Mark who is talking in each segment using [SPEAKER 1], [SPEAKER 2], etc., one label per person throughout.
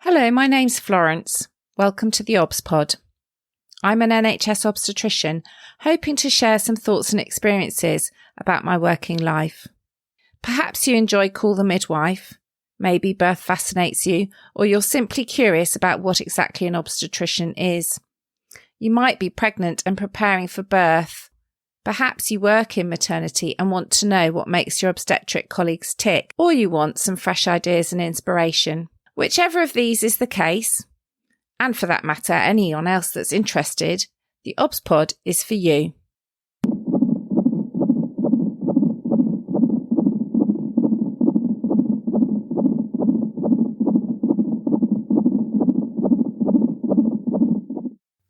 [SPEAKER 1] Hello, my name's Florence. Welcome to the theobspod. I'm an NHS obstetrician, hoping to share some thoughts and experiences about my working life. Perhaps you enjoy Call the Midwife, maybe birth fascinates you, or you're simply curious about what exactly an obstetrician is. You might be pregnant and preparing for birth. Perhaps you work in maternity and want to know what makes your obstetric colleagues tick, or you want some fresh ideas and inspiration. Whichever of these is the case, and for that matter, anyone else that's interested, the theobspod is for you.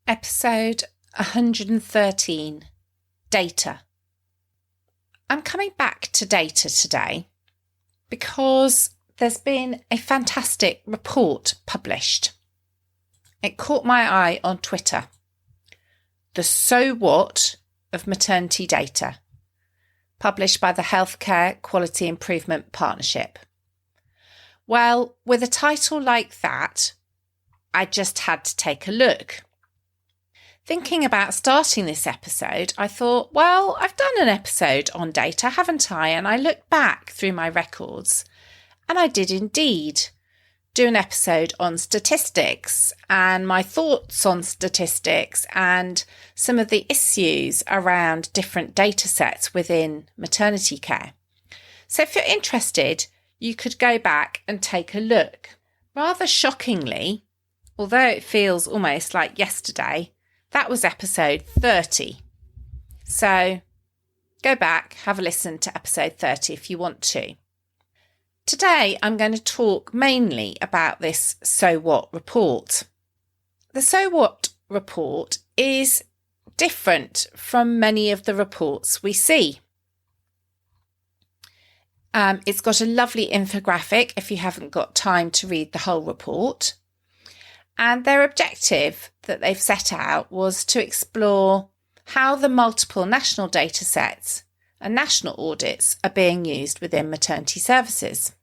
[SPEAKER 1] Episode 113, Data. I'm coming back to data today because there's been a fantastic report published. It caught my eye on Twitter. The So What of Maternity Data, published by the Healthcare Quality Improvement Partnership. Well, with a title like that, I just had to take a look. Thinking about starting this episode, I thought, well, I've done an episode on data, haven't I? And I looked back through my records. And I did indeed do an episode on statistics and my thoughts on statistics and some of the issues around different data sets within maternity care. So if you're interested, you could go back and take a look. Rather shockingly, although it feels almost like yesterday, that was episode 30. So go back, have a listen to episode 30 if you want to. Today, I'm going to talk mainly about this So What report. The So What report is different from many of the reports we see. It's got a lovely infographic if you haven't got time to read the whole report. And their objective that they've set out was to explore how the multiple national data sets and national audits are being used within maternity services.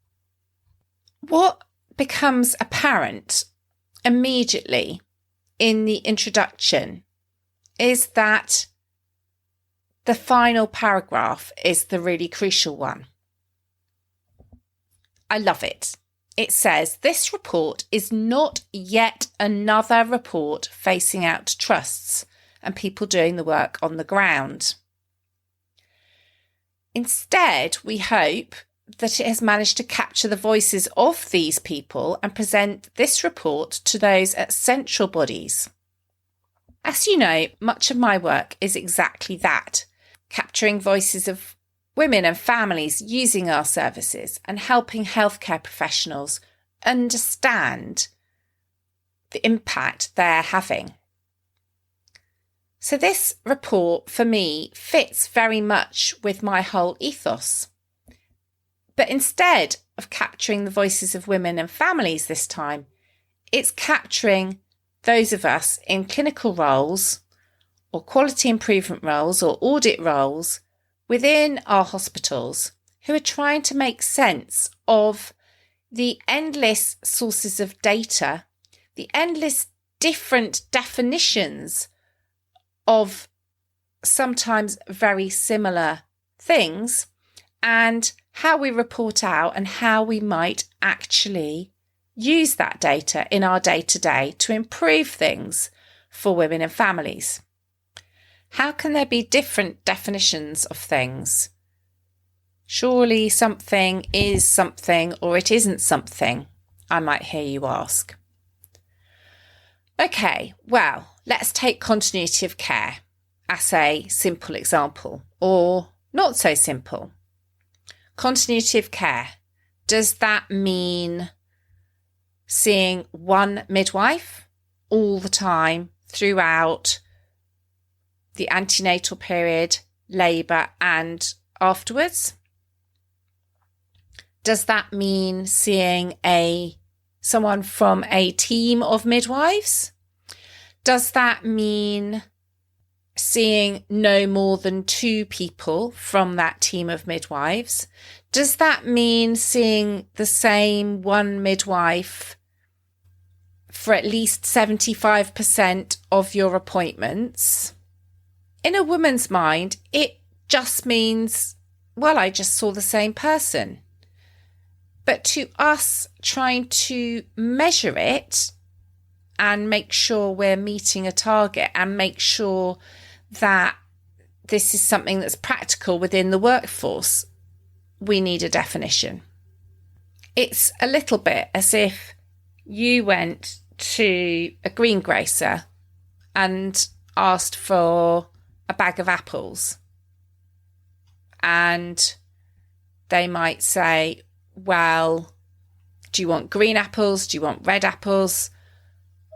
[SPEAKER 1] What becomes apparent immediately in the introduction is that the final paragraph is the really crucial one. I love it. It says, this report is not yet another report facing out to trusts and people doing the work on the ground. Instead, we hope that it has managed to capture the voices of these people and present this report to those at central bodies. As you know, much of my work is exactly that, capturing voices of women and families using our services and helping healthcare professionals understand the impact they're having. So this report, for me, fits very much with my whole ethos. But instead of capturing the voices of women and families this time, it's capturing those of us in clinical roles or quality improvement roles or audit roles within our hospitals who are trying to make sense of the endless sources of data, the endless different definitions of sometimes very similar things, and how we report out and how we might actually use that data in our day-to-day to improve things for women and families. How can there be different definitions of things? Surely something is something or it isn't something, I might hear you ask. Okay, well, let's take continuity of care as a simple example, or not so simple. Continuity of care, does that mean seeing one midwife all the time throughout the antenatal period, labour and afterwards? Does that mean seeing someone from a team of midwives? Does that mean seeing no more than 2 people from that team of midwives? Does that mean seeing the same one midwife for at least 75% of your appointments, in a woman's mind, it just means, well, I just saw the same person. But to us, trying to measure it and make sure we're meeting a target and make sure that this is something that's practical within the workforce, we need a definition. It's a little bit as if you went to a greengrocer and asked for a bag of apples, and they might say, well, do you want green apples? Do you want red apples?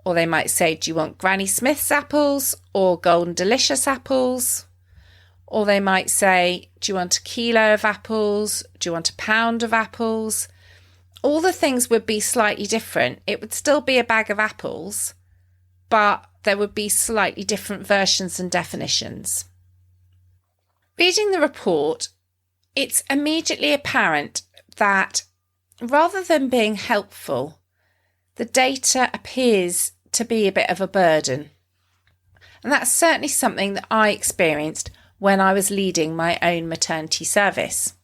[SPEAKER 1] Or they might say, do you want Granny Smith's apples or Golden Delicious apples? Or they might say, do you want a kilo of apples? Do you want a pound of apples? All the things would be slightly different. It would still be a bag of apples, but there would be slightly different versions and definitions. Reading the report, it's immediately apparent that rather than being helpful, the data appears to be a bit of a burden. And that's certainly something that I experienced when I was leading my own maternity service.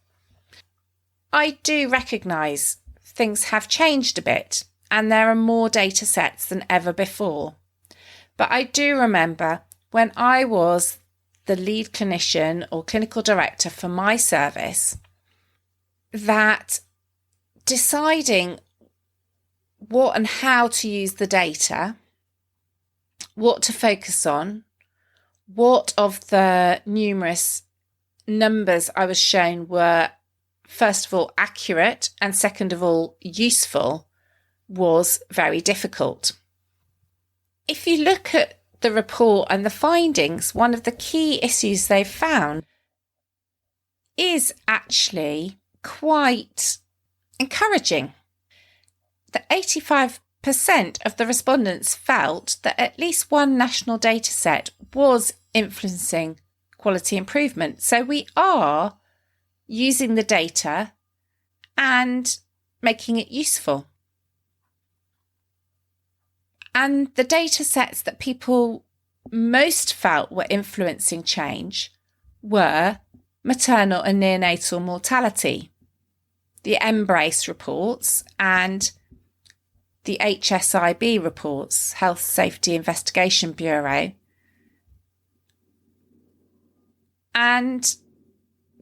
[SPEAKER 1] I do recognise things have changed a bit and there are more data sets than ever before. But I do remember when I was the lead clinician or clinical director for my service, that deciding what and how to use the data, what to focus on, what of the numerous numbers I was shown were, first of all, accurate and second of all, useful, was very difficult. If you look at the report and the findings, one of the key issues they've found is actually quite encouraging. That 85% of the respondents felt that at least one national data set was influencing quality improvement. So we are using the data and making it useful. And the data sets that people most felt were influencing change were maternal and neonatal mortality, the Embrace reports and the HSIB reports, Health Safety Investigation Bureau. And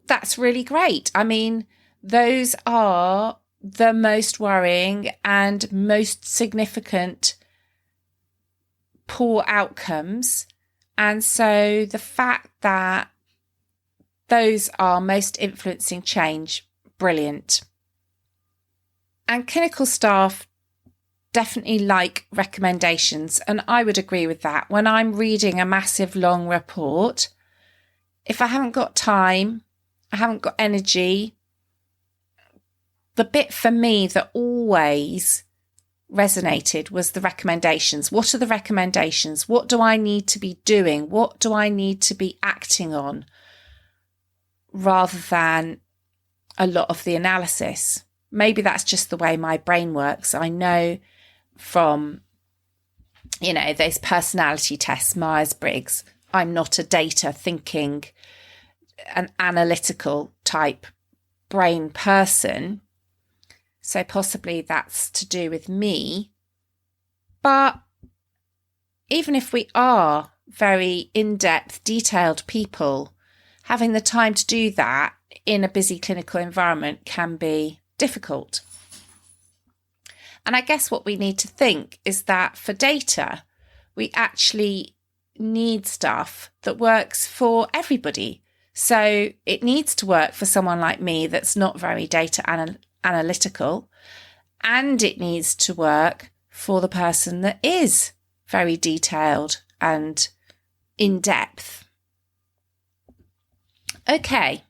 [SPEAKER 1] that's really great. I mean, those are the most worrying and most significant poor outcomes. And so the fact that those are most influencing change, brilliant. And clinical staff definitely like recommendations, and I would agree with that. When I'm reading a massive long report, if I haven't got time, I haven't got energy, the bit for me that always resonated was the recommendations. What are the recommendations? What do I need to be doing? What do I need to be acting on? Rather than a lot of the analysis. Maybe that's just the way my brain works. I know from, those personality tests, Myers-Briggs, I'm not a data thinking, an analytical type brain person. So possibly that's to do with me. But even if we are very in-depth, detailed people, having the time to do that in a busy clinical environment can be difficult. And I guess what we need to think is that for data, we actually need stuff that works for everybody. So it needs to work for someone like me that's not very data analytical, and it needs to work for the person that is very detailed and in-depth. Okay,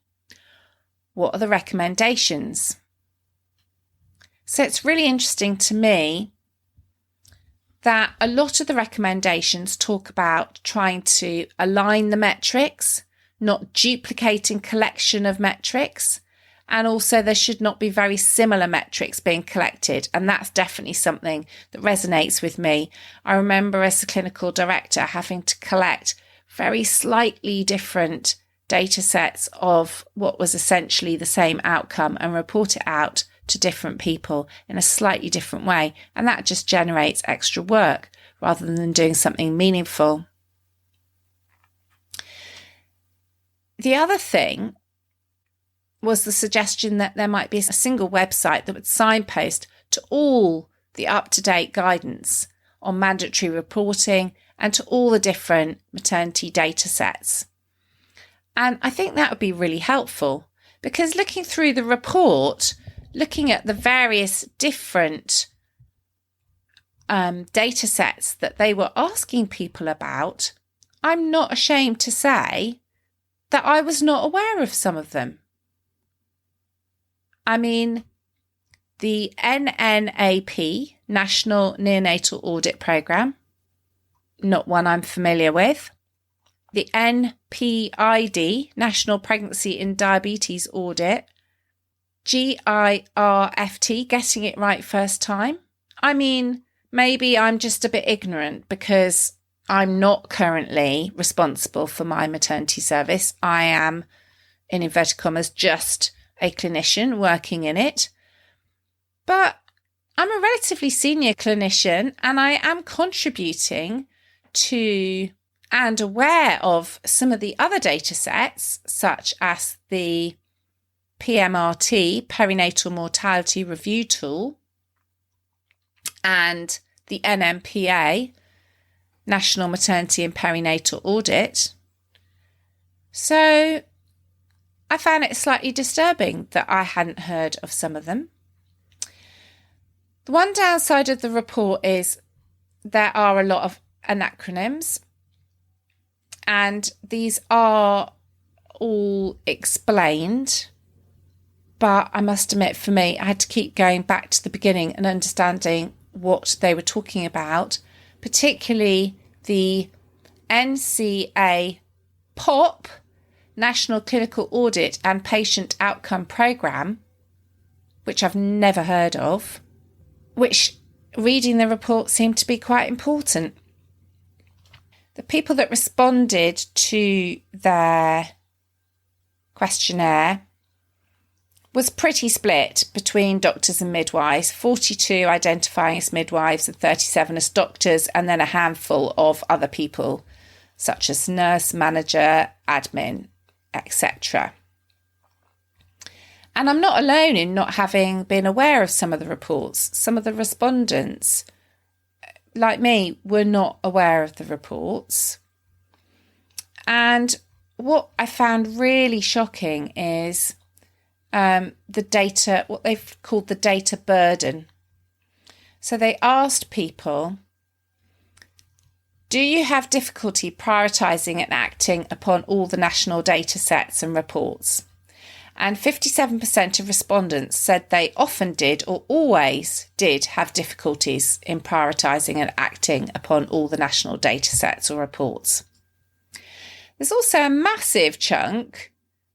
[SPEAKER 1] what are the recommendations? So it's really interesting to me that a lot of the recommendations talk about trying to align the metrics, not duplicating collection of metrics, And also there should not be very similar metrics being collected. And that's definitely something that resonates with me. I remember as a clinical director having to collect very slightly different data sets of what was essentially the same outcome and report it out to different people in a slightly different way. And that just generates extra work rather than doing something meaningful. The other thing was the suggestion that there might be a single website that would signpost to all the up-to-date guidance on mandatory reporting and to all the different maternity data sets. And I think that would be really helpful, because looking through the report, looking at the various different data sets that they were asking people about, I'm not ashamed to say that I was not aware of some of them. I mean, the NNAP, National Neonatal Audit Programme, not one I'm familiar with. The NPID, National Pregnancy and Diabetes Audit. GIRFT, getting it right first time. I mean, maybe I'm just a bit ignorant because I'm not currently responsible for my maternity service. I am, in inverted commas, just a clinician working in it. But I'm a relatively senior clinician and I am contributing to and aware of some of the other data sets, such as the PMRT, Perinatal Mortality Review Tool, and the NMPA, National Maternity and Perinatal Audit. So I found it slightly disturbing that I hadn't heard of some of them. The one downside of the report is there are a lot of acronyms, and these are all explained. But I must admit, for me, I had to keep going back to the beginning and understanding what they were talking about, particularly the NCA POP, National Clinical Audit and Patient Outcome Programme, which I've never heard of, which, reading the report, seemed to be quite important. The people that responded to their questionnaire was pretty split between doctors and midwives, 42 identifying as midwives and 37 as doctors, and then a handful of other people, such as nurse, manager, admin, etc. And I'm not alone in not having been aware of some of the reports. Some of the respondents, like me, were not aware of the reports. And what I found really shocking is the data, what they've called the data burden. So they asked people, do you have difficulty prioritising and acting upon all the national data sets and reports? And 57% of respondents said they often did or always did have difficulties in prioritising and acting upon all the national data sets or reports. There's also a massive chunk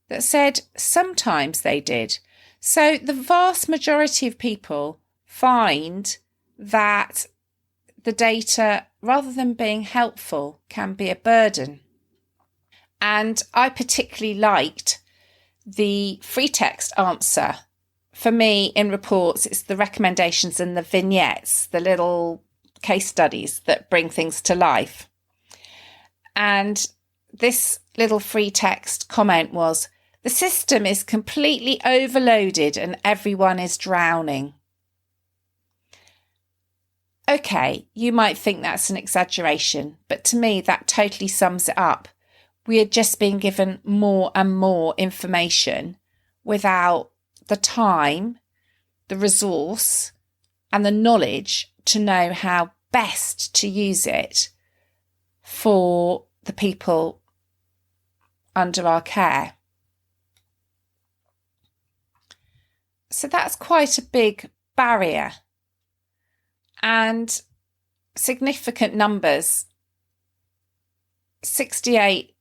[SPEAKER 1] that said sometimes they did. So the vast majority of people find that the data, rather than being helpful, can be a burden. And I particularly liked the free text answer. For me, in reports, it's the recommendations and the vignettes, the little case studies that bring things to life. And this little free text comment was, the system is completely overloaded and everyone is drowning. Okay, you might think that's an exaggeration, but to me that totally sums it up. We are just being given more and more information without the time, the resource, and the knowledge to know how best to use it for the people under our care. So that's quite a big barrier, and significant numbers, 68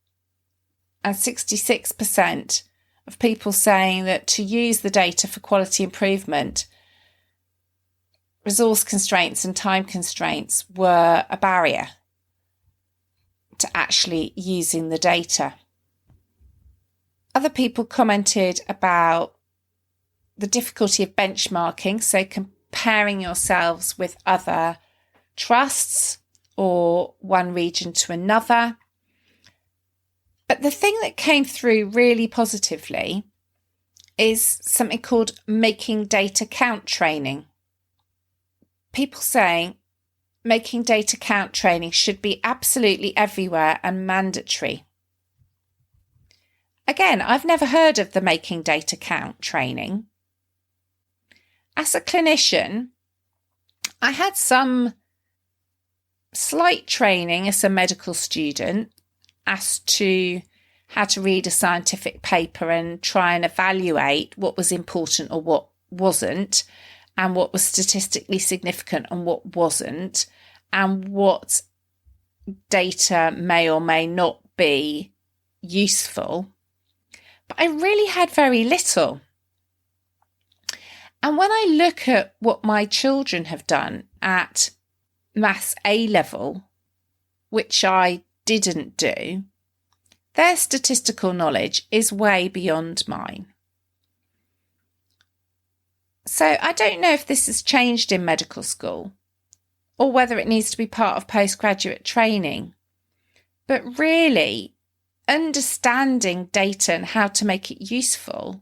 [SPEAKER 1] and 66% of people saying that to use the data for quality improvement, resource constraints and time constraints were a barrier to actually using the data. Other people commented about the difficulty of benchmarking, so comparing yourselves with other trusts or one region to another. But the thing that came through really positively is something called making data count training. People saying making data count training should be absolutely everywhere and mandatory. Again, I've never heard of the making data count training. As a clinician, I had some slight training as a medical student as to how to read a scientific paper and try and evaluate what was important or what wasn't, and what was statistically significant and what wasn't, and what data may or may not be useful. But I really had very little. And when I look at what my children have done at Maths A level, which I didn't do, their statistical knowledge is way beyond mine. So I don't know if this has changed in medical school or whether it needs to be part of postgraduate training. But really, understanding data and how to make it useful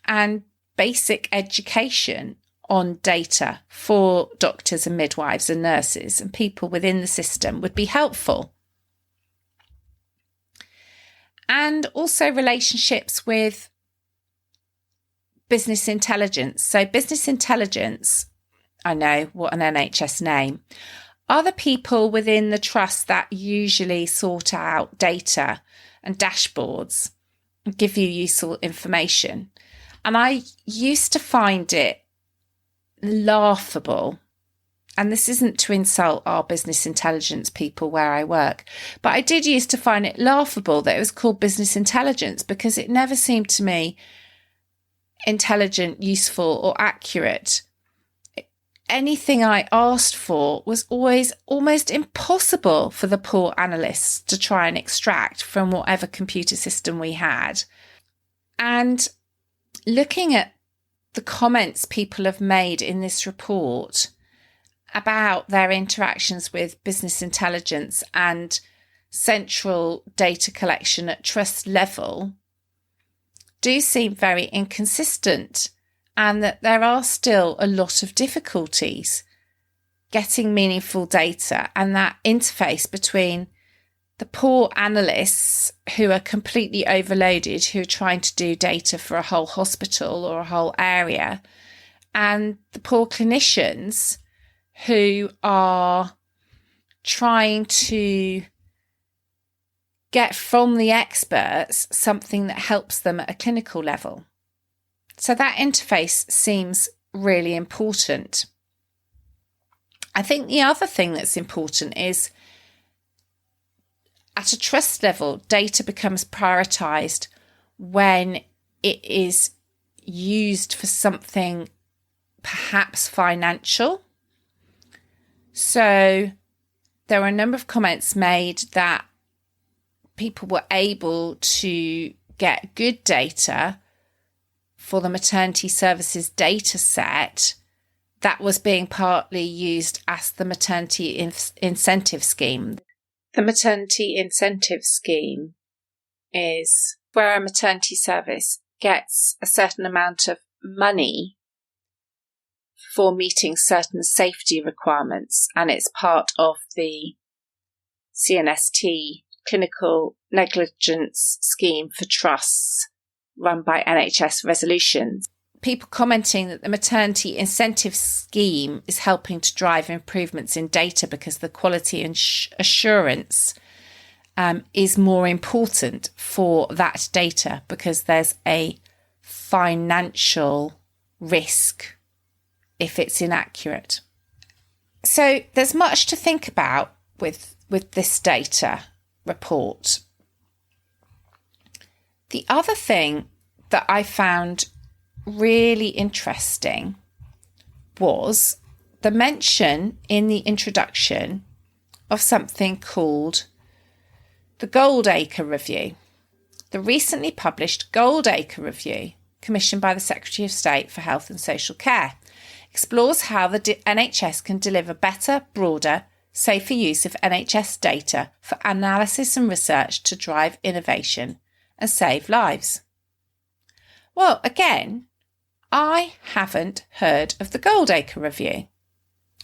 [SPEAKER 1] and basic education on data for doctors and midwives and nurses and people within the system would be helpful. And also relationships with business intelligence. So business intelligence, I know, what an NHS name, are the people within the trust that usually sort out data and dashboards and give you useful information. And I used to find it laughable, and this isn't to insult our business intelligence people where I work, but I did used to find it laughable that it was called business intelligence because it never seemed to me intelligent, useful, or accurate. Anything I asked for was always almost impossible for the poor analysts to try and extract from whatever computer system we had. And looking at the comments people have made in this report about their interactions with business intelligence and central data collection at trust level do seem very inconsistent, and that there are still a lot of difficulties getting meaningful data, and that interface between the poor analysts who are completely overloaded, who are trying to do data for a whole hospital or a whole area, and the poor clinicians who are trying to get from the experts something that helps them at a clinical level. So that interface seems really important. I think the other thing that's important is at a trust level, data becomes prioritised when it is used for something perhaps financial. So there were a number of comments made that people were able to get good data for the maternity services data set that was being partly used as the maternity incentive scheme. The maternity incentive scheme is where a maternity service gets a certain amount of money for meeting certain safety requirements, and it's part of the CNST clinical negligence scheme for trusts run by NHS Resolutions. People commenting that the maternity incentive scheme is helping to drive improvements in data because the quality assurance is more important for that data because there's a financial risk if it's inaccurate. So there's much to think about with this data report. The other thing that I found really interesting was the mention in the introduction of something called the Goldacre Review. The recently published Goldacre Review, commissioned by the Secretary of State for Health and Social Care, explores how the NHS can deliver better, broader, safer use of NHS data for analysis and research to drive innovation and save lives. Well, again, I haven't heard of the Goldacre Review.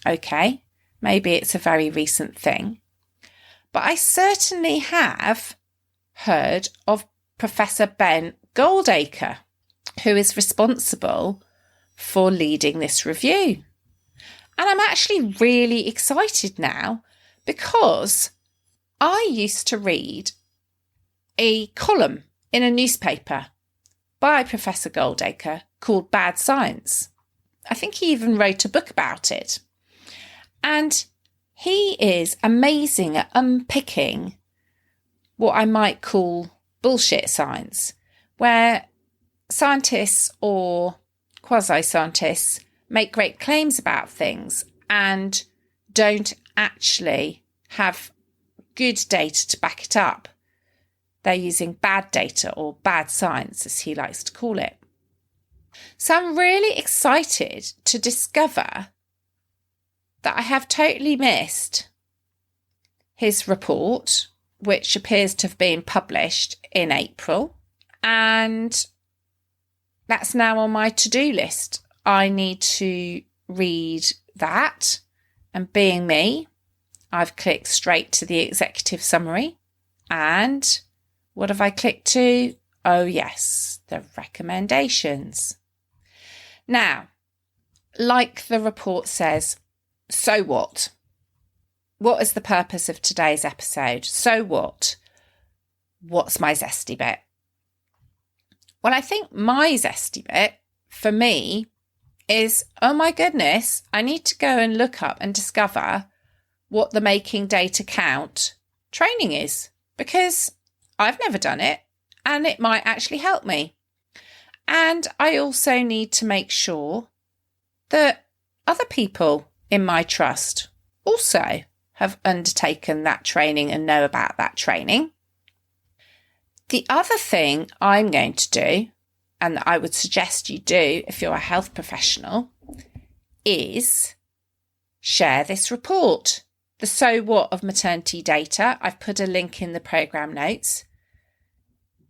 [SPEAKER 1] Okay, maybe it's a very recent thing, but I certainly have heard of Professor Ben Goldacre, who is responsible for leading this review. And I'm actually really excited now because I used to read a column in a newspaper by Professor Goldacre called Bad Science. I think he even wrote a book about it. And he is amazing at unpicking what I might call bullshit science, where scientists or quasi-scientists make great claims about things and don't actually have good data to back it up. They're using bad data or bad science, as he likes to call it. So I'm really excited to discover that I have totally missed his report, which appears to have been published in April, and that's now on my to-do list. I need to read that, and being me, I've clicked straight to the executive summary, and what have I clicked to? Oh yes, the recommendations. Now, like the report says, so what? What is the purpose of today's episode? So what? What's my zesty bit? Well, I think my zesty bit for me is, oh my goodness, I need to go and look up and discover what the Making Data Count training is, because I've never done it and it might actually help me. And I also need to make sure that other people in my trust also have undertaken that training and know about that training. The other thing I'm going to do, and that I would suggest you do if you're a health professional, is share this report. The So What of maternity data. I've put a link in the programme notes.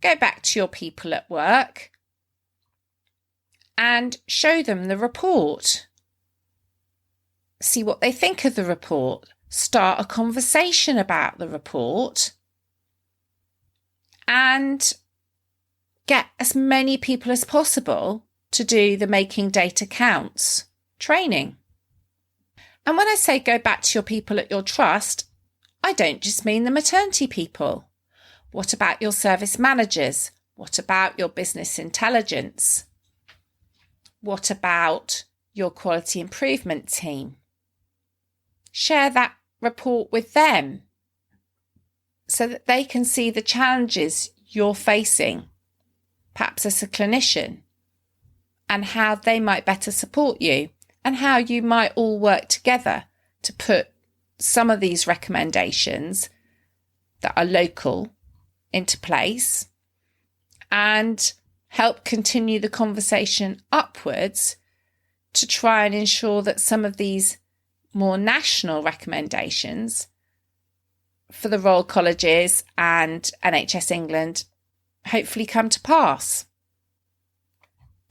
[SPEAKER 1] Go back to your people at work and show them the report. See what they think of the report. Start a conversation about the report and get as many people as possible to do the Making Data Counts training. And when I say go back to your people at your trust, I don't just mean the maternity people. What about your service managers? What about your business intelligence? What about your quality improvement team? Share that report with them so that they can see the challenges you're facing, perhaps as a clinician, and how they might better support you, and how you might all work together to put some of these recommendations that are local into place and help continue the conversation upwards to try and ensure that some of these more national recommendations for the Royal Colleges and NHS England hopefully come to pass.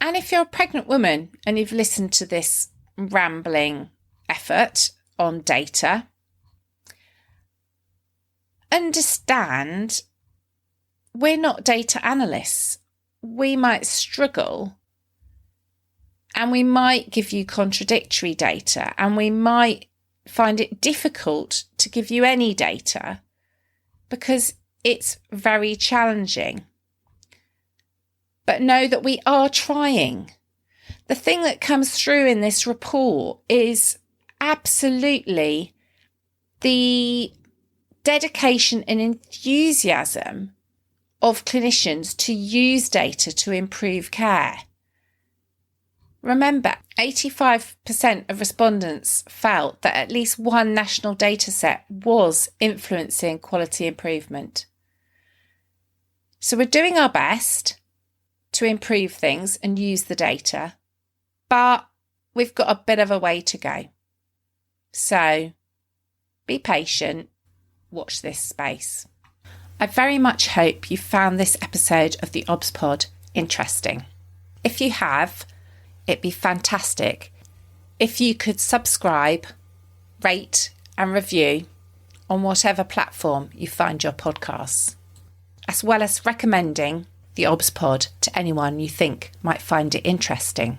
[SPEAKER 1] And if you're a pregnant woman and you've listened to this rambling effort on data, understand we're not data analysts. We might struggle and we might give you contradictory data and we might find it difficult to give you any data because it's very challenging. But know that we are trying. The thing that comes through in this report is absolutely the dedication and enthusiasm of clinicians to use data to improve care. Remember, 85% of respondents felt that at least one national data set was influencing quality improvement. So we're doing our best to improve things and use the data, but we've got a bit of a way to go. So be patient, watch this space. I very much hope you found this episode of the theobspod interesting. If you have, it'd be fantastic if you could subscribe, rate and review on whatever platform you find your podcasts, as well as recommending the theobspod to anyone you think might find it interesting.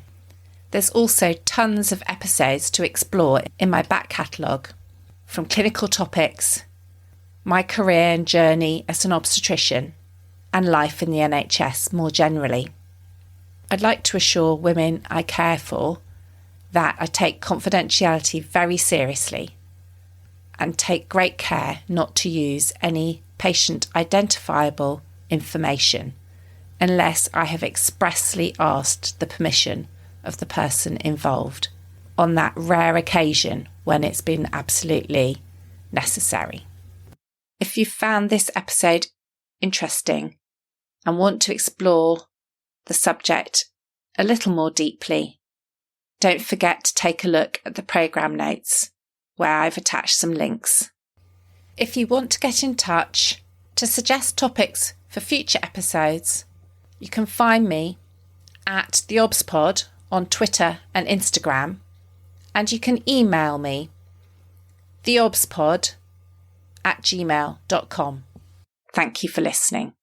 [SPEAKER 1] There's also tons of episodes to explore in my back catalogue, from clinical topics, my career and journey as an obstetrician, and life in the NHS more generally. I'd like to assure women I care for that I take confidentiality very seriously and take great care not to use any patient identifiable information unless I have expressly asked the permission of the person involved on that rare occasion when it's been absolutely necessary. If you found this episode interesting and want to explore the subject a little more deeply, don't forget to take a look at the programme notes where I've attached some links. If you want to get in touch to suggest topics for future episodes, you can find me at theobspod on Twitter and Instagram, and you can email me theobspod@gmail.com. Thank you for listening.